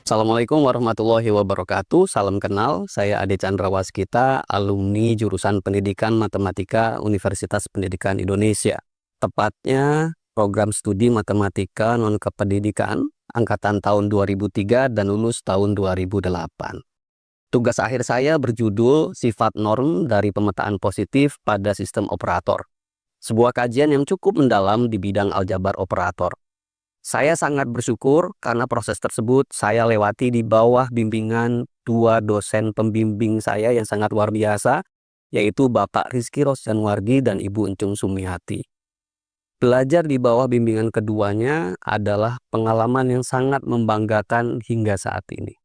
Assalamualaikum warahmatullahi wabarakatuh. Salam kenal, saya Ade Chandrawasquita, alumni jurusan Pendidikan Matematika Universitas Pendidikan Indonesia. Tepatnya program studi Matematika Non-Kependidikan angkatan tahun 2003 dan lulus tahun 2008. Tugas akhir saya berjudul Sifat Norm dari Pemetaan Positif pada Sistem Operator. Sebuah kajian yang cukup mendalam di bidang aljabar operator. Saya sangat bersyukur karena proses tersebut saya lewati di bawah bimbingan dua dosen pembimbing saya yang sangat luar biasa, yaitu Bapak Rizky Rosjanwargi dan Ibu Encung Sumiati. Belajar di bawah bimbingan keduanya adalah pengalaman yang sangat membanggakan hingga saat ini.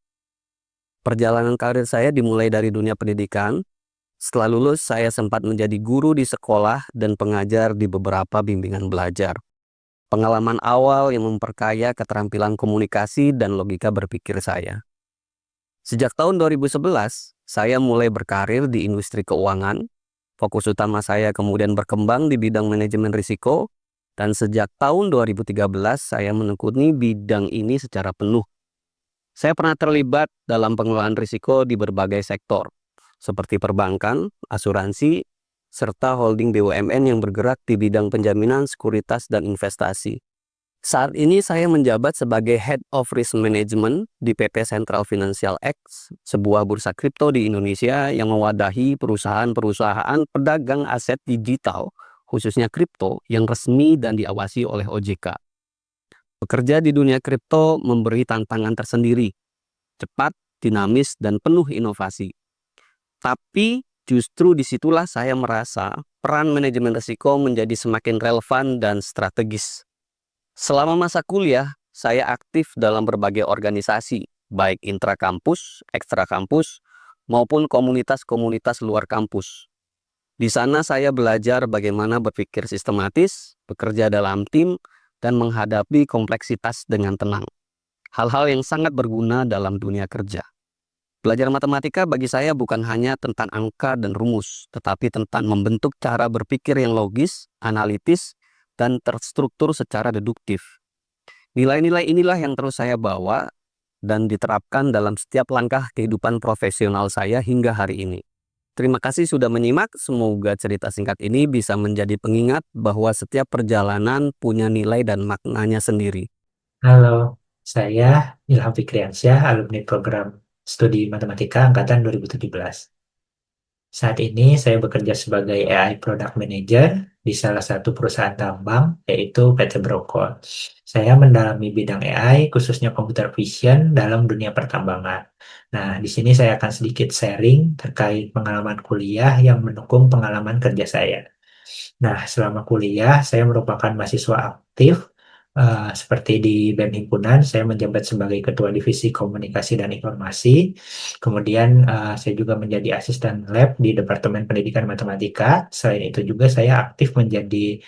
Perjalanan karir saya dimulai dari dunia pendidikan. Setelah lulus, saya sempat menjadi guru di sekolah dan pengajar di beberapa bimbingan belajar. Pengalaman awal yang memperkaya keterampilan komunikasi dan logika berpikir saya. Sejak tahun 2011, saya mulai berkarir di industri keuangan. Fokus utama saya kemudian berkembang di bidang manajemen risiko, dan sejak tahun 2013 saya menekuni bidang ini secara penuh. Saya pernah terlibat dalam pengelolaan risiko di berbagai sektor, seperti perbankan, asuransi, serta holding BUMN yang bergerak di bidang penjaminan, sekuritas, dan investasi. Saat ini saya menjabat sebagai Head of Risk Management di PT Central Financial X, sebuah bursa kripto di Indonesia yang mewadahi perusahaan-perusahaan pedagang aset digital, khususnya kripto, yang resmi dan diawasi oleh OJK. Bekerja di dunia kripto memberi tantangan tersendiri, cepat, dinamis, dan penuh inovasi. Tapi justru disitulah saya merasa peran manajemen risiko menjadi semakin relevan dan strategis. Selama masa kuliah, saya aktif dalam berbagai organisasi, baik intrakampus, ekstrakampus, maupun komunitas-komunitas luar kampus. Di sana saya belajar bagaimana berpikir sistematis, bekerja dalam tim, dan menghadapi kompleksitas dengan tenang. Hal-hal yang sangat berguna dalam dunia kerja. Belajar matematika bagi saya bukan hanya tentang angka dan rumus, tetapi tentang membentuk cara berpikir yang logis, analitis, dan terstruktur secara deduktif. Nilai-nilai inilah yang terus saya bawa dan diterapkan dalam setiap langkah kehidupan profesional saya hingga hari ini. Terima kasih sudah menyimak, semoga cerita singkat ini bisa menjadi pengingat bahwa setiap perjalanan punya nilai dan maknanya sendiri. Halo, saya Ilham Fikriansyah, alumni program studi Matematika angkatan 2017. Saat ini saya bekerja sebagai AI Product Manager di salah satu perusahaan tambang, yaitu PT Brokol. Saya mendalami bidang AI, khususnya computer vision dalam dunia pertambangan. Nah, di sini saya akan sedikit sharing terkait pengalaman kuliah yang mendukung pengalaman kerja saya. Nah, selama kuliah, saya merupakan mahasiswa aktif, seperti di BEM Himpunan, saya menjabat sebagai Ketua Divisi Komunikasi dan Informasi. Kemudian, saya juga menjadi asisten lab di Departemen Pendidikan Matematika. Selain itu juga saya aktif menjadi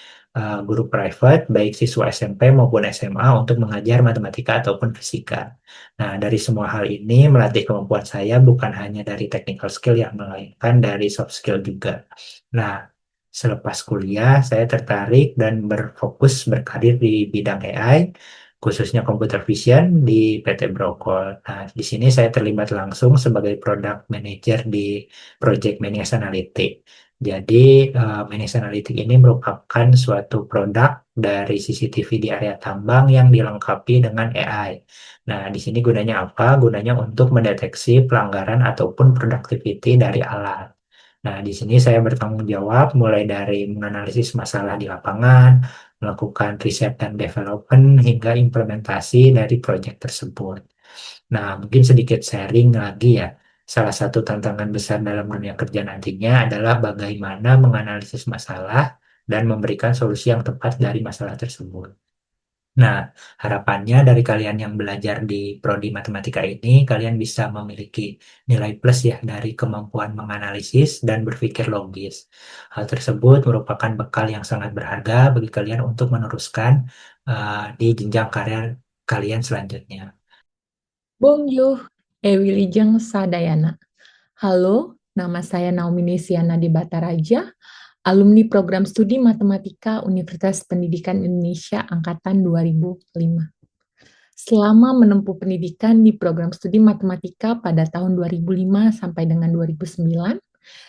guru private, baik siswa SMP maupun SMA untuk mengajar matematika ataupun fisika. Nah, dari semua hal ini melatih kemampuan saya bukan hanya dari technical skill yang melainkan dari soft skill juga. Nah, selepas kuliah, saya tertarik dan berfokus berkarir di bidang AI, khususnya computer vision di PT Brokol. Nah, di sini saya terlibat langsung sebagai product manager di Project Managed Analytics. Jadi, Managed Analytics ini merupakan suatu produk dari CCTV di area tambang yang dilengkapi dengan AI. Nah, di sini gunanya apa? Gunanya untuk mendeteksi pelanggaran ataupun productivity dari alat. Nah, di sini saya bertanggung jawab mulai dari menganalisis masalah di lapangan, melakukan riset dan development, hingga implementasi dari proyek tersebut. Nah, mungkin sedikit sharing lagi ya. Salah satu tantangan besar dalam dunia kerja nantinya adalah bagaimana menganalisis masalah dan memberikan solusi yang tepat dari masalah tersebut. Nah, harapannya dari kalian yang belajar di prodi matematika ini, kalian bisa memiliki nilai plus ya dari kemampuan menganalisis dan berpikir logis. Hal tersebut merupakan bekal yang sangat berharga bagi kalian untuk meneruskan di jenjang karir kalian selanjutnya. Bonjour, Wilujeng Sadayana. Halo, nama saya Naomi Nesiana di Bataraja, alumni program studi Matematika Universitas Pendidikan Indonesia Angkatan 2005. Selama menempuh pendidikan di program studi matematika pada tahun 2005 sampai dengan 2009,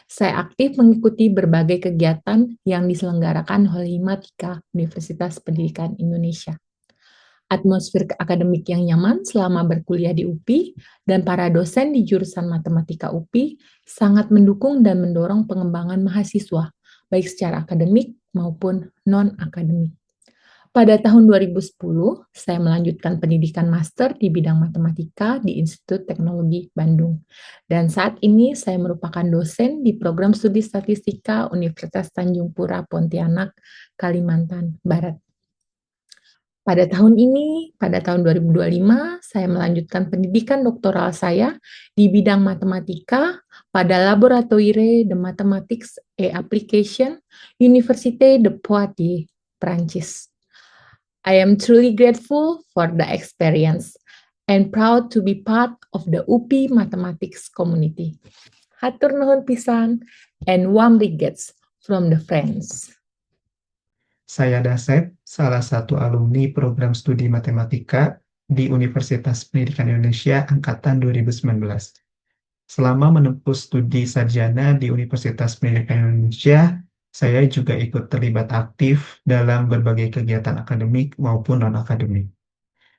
saya aktif mengikuti berbagai kegiatan yang diselenggarakan oleh Himatika, Universitas Pendidikan Indonesia. Atmosfer akademik yang nyaman selama berkuliah di UPI dan para dosen di jurusan matematika UPI sangat mendukung dan mendorong pengembangan mahasiswa, baik secara akademik maupun non-akademik. Pada tahun 2010, saya melanjutkan pendidikan master di bidang matematika di Institut Teknologi Bandung. Dan saat ini saya merupakan dosen di program studi statistika Universitas Tanjung Pura Pontianak, Kalimantan Barat. Pada tahun ini, pada tahun 2025, saya melanjutkan pendidikan doktoral saya di bidang matematika pada Laboratoire de Mathematiques et Applications, Université de Poitiers, Prancis. I am truly grateful for the experience and proud to be part of the UPI mathematics community. Hatur nuhun pisan and warm regards from the friends. Saya Dasep, salah satu alumni program studi matematika di Universitas Pendidikan Indonesia Angkatan 2019. Selama menempuh studi sarjana di Universitas Pendidikan Indonesia, saya juga ikut terlibat aktif dalam berbagai kegiatan akademik maupun non-akademik.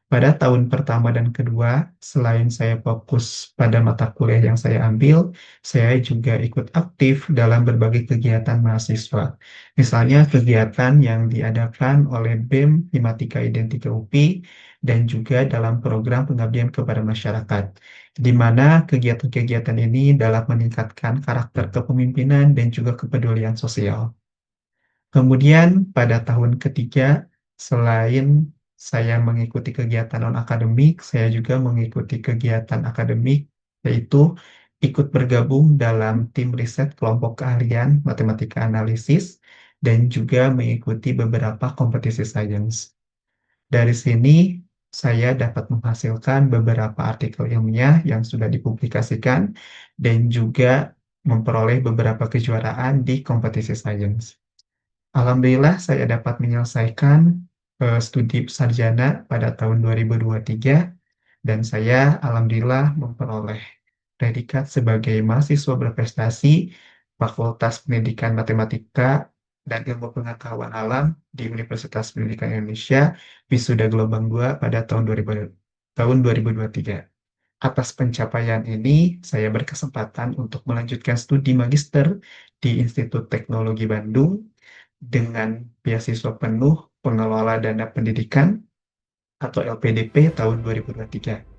Pada tahun pertama dan kedua, selain saya fokus pada mata kuliah yang saya ambil, saya juga ikut aktif dalam berbagai kegiatan mahasiswa. Misalnya kegiatan yang diadakan oleh BEM Himatika Identika UPI dan juga dalam program pengabdian kepada masyarakat, di mana kegiatan-kegiatan ini dalam meningkatkan karakter kepemimpinan dan juga kepedulian sosial. Kemudian pada tahun ketiga, selain saya mengikuti kegiatan non-akademik, saya juga mengikuti kegiatan akademik, yaitu ikut bergabung dalam tim riset kelompok keahlian matematika analisis dan juga mengikuti beberapa kompetisi sains. Dari sini, saya dapat menghasilkan beberapa artikel ilmiah yang sudah dipublikasikan dan juga memperoleh beberapa kejuaraan di kompetisi sains. Alhamdulillah saya dapat menyelesaikan studi sarjana pada tahun 2023 dan saya alhamdulillah memperoleh predikat sebagai mahasiswa berprestasi Fakultas Pendidikan Matematika dan Ilmu Pengetahuan Alam di Universitas Pendidikan Indonesia Wisuda Gelombang 2 pada tahun 2023. Atas pencapaian ini, saya berkesempatan untuk melanjutkan studi magister di Institut Teknologi Bandung dengan beasiswa penuh pengelola dana pendidikan atau LPDP tahun 2023.